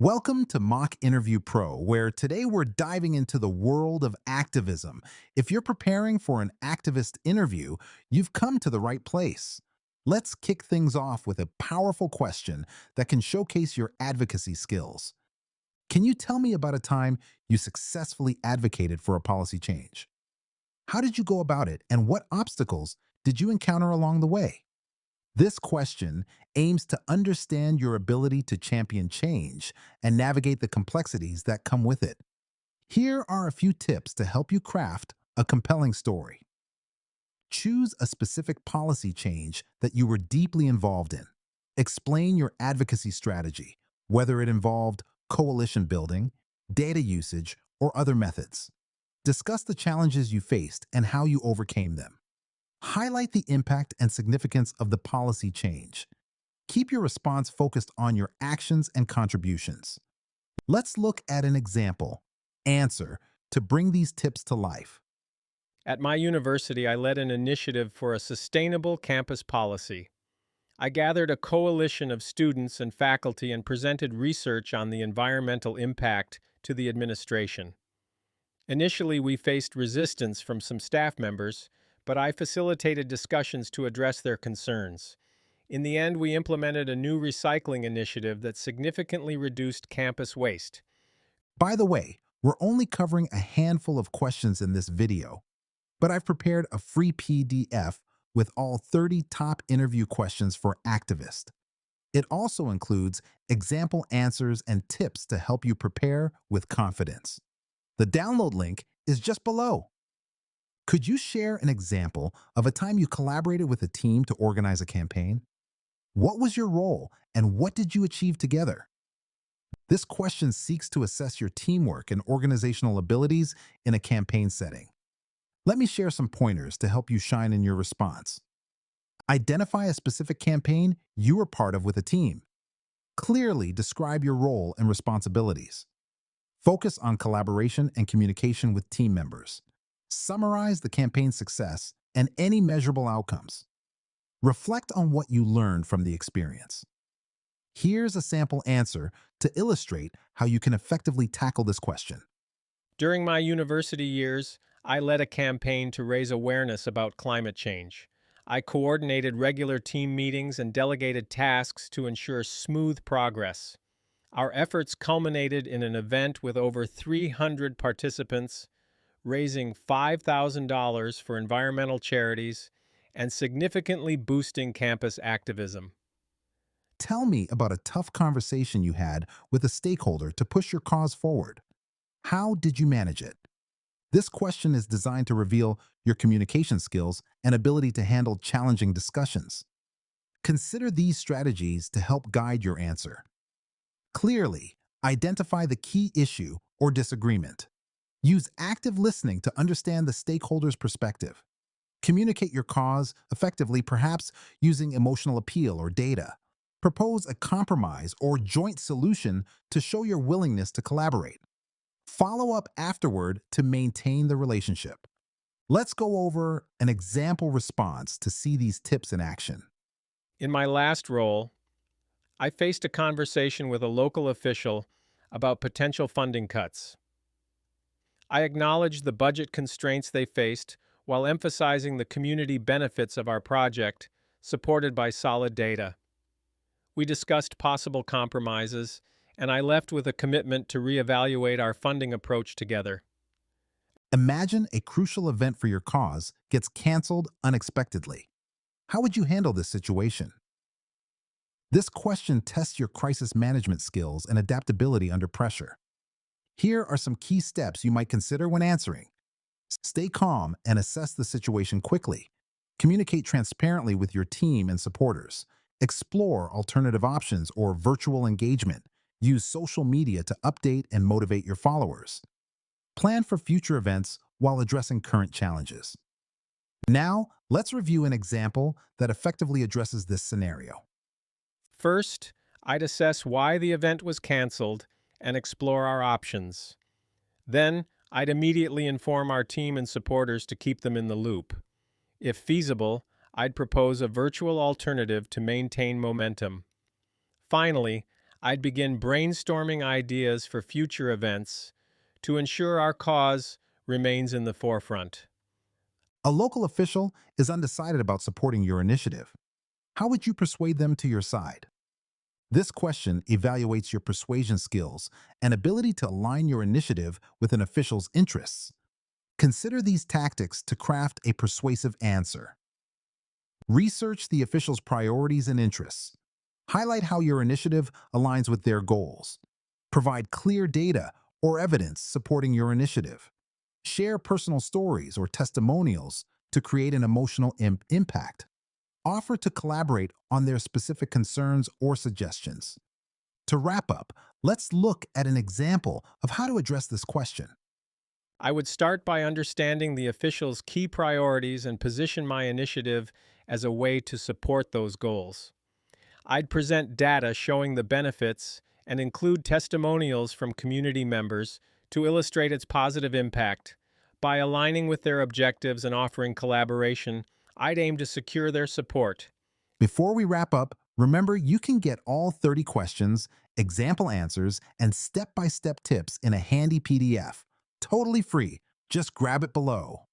Welcome to Mock Interview Pro, where today we're diving into the world of activism. If you're preparing for an activist interview, you've come to the right place. Let's kick things off with a powerful question that can showcase your advocacy skills. Can you tell me about a time you successfully advocated for a policy change? How did you go about it, and what obstacles did you encounter along the way? This question aims to understand your ability to champion change and navigate the complexities that come with it. Here are a few tips to help you craft a compelling story. Choose a specific policy change that you were deeply involved in. Explain your advocacy strategy, whether it involved coalition building, data usage, or other methods. Discuss the challenges you faced and how you overcame them. Highlight the impact and significance of the policy change. Keep your response focused on your actions and contributions. Let's look at an example. Answer to bring these tips to life. At my university, I led an initiative for a sustainable campus policy. I gathered a coalition of students and faculty and presented research on the environmental impact to the administration. Initially, we faced resistance from some staff members, but I facilitated discussions to address their concerns. In the end, we implemented a new recycling initiative that significantly reduced campus waste. By the way, we're only covering a handful of questions in this video, but I've prepared a free PDF with all 30 top interview questions for activists. It also includes example answers and tips to help you prepare with confidence. The download link is just below. Could you share an example of a time you collaborated with a team to organize a campaign? What was your role and what did you achieve together? This question seeks to assess your teamwork and organizational abilities in a campaign setting. Let me share some pointers to help you shine in your response. Identify a specific campaign you were part of with a team. Clearly describe your role and responsibilities. Focus on collaboration and communication with team members. Summarize the campaign's success and any measurable outcomes. Reflect on what you learned from the experience. Here's a sample answer to illustrate how you can effectively tackle this question. During my university years, I led a campaign to raise awareness about climate change. I coordinated regular team meetings and delegated tasks to ensure smooth progress. Our efforts culminated in an event with over 300 participants, raising $5,000 for environmental charities and significantly boosting campus activism. Tell me about a tough conversation you had with a stakeholder to push your cause forward. How did you manage it? This question is designed to reveal your communication skills and ability to handle challenging discussions. Consider these strategies to help guide your answer. Clearly, identify the key issue or disagreement. Use active listening to understand the stakeholder's perspective. Communicate your cause effectively, perhaps using emotional appeal or data. Propose a compromise or joint solution to show your willingness to collaborate. Follow up afterward to maintain the relationship. Let's go over an example response to see these tips in action. In my last role, I faced a conversation with a local official about potential funding cuts. I acknowledged the budget constraints they faced while emphasizing the community benefits of our project, supported by solid data. We discussed possible compromises, and I left with a commitment to reevaluate our funding approach together. Imagine a crucial event for your cause gets canceled unexpectedly. How would you handle this situation? This question tests your crisis management skills and adaptability under pressure. Here are some key steps you might consider when answering. Stay calm and assess the situation quickly. Communicate transparently with your team and supporters. Explore alternative options or virtual engagement. Use social media to update and motivate your followers. Plan for future events while addressing current challenges. Now, let's review an example that effectively addresses this scenario. First, I'd assess why the event was canceled and explore our options. Then, I'd immediately inform our team and supporters to keep them in the loop. If feasible, I'd propose a virtual alternative to maintain momentum. Finally, I'd begin brainstorming ideas for future events to ensure our cause remains in the forefront. A local official is undecided about supporting your initiative. How would you persuade them to your side? This question evaluates your persuasion skills and ability to align your initiative with an official's interests. Consider these tactics to craft a persuasive answer. Research the official's priorities and interests. Highlight how your initiative aligns with their goals. Provide clear data or evidence supporting your initiative. Share personal stories or testimonials to create an emotional impact. Offer to collaborate on their specific concerns or suggestions. To wrap up, let's look at an example of how to address this question. I would start by understanding the official's key priorities and position my initiative as a way to support those goals. I'd present data showing the benefits and include testimonials from community members to illustrate its positive impact. By aligning with their objectives and offering collaboration, I'd aim to secure their support. Before we wrap up, remember you can get all 30 questions, example answers, and step-by-step tips in a handy PDF. Totally free. Just grab it below.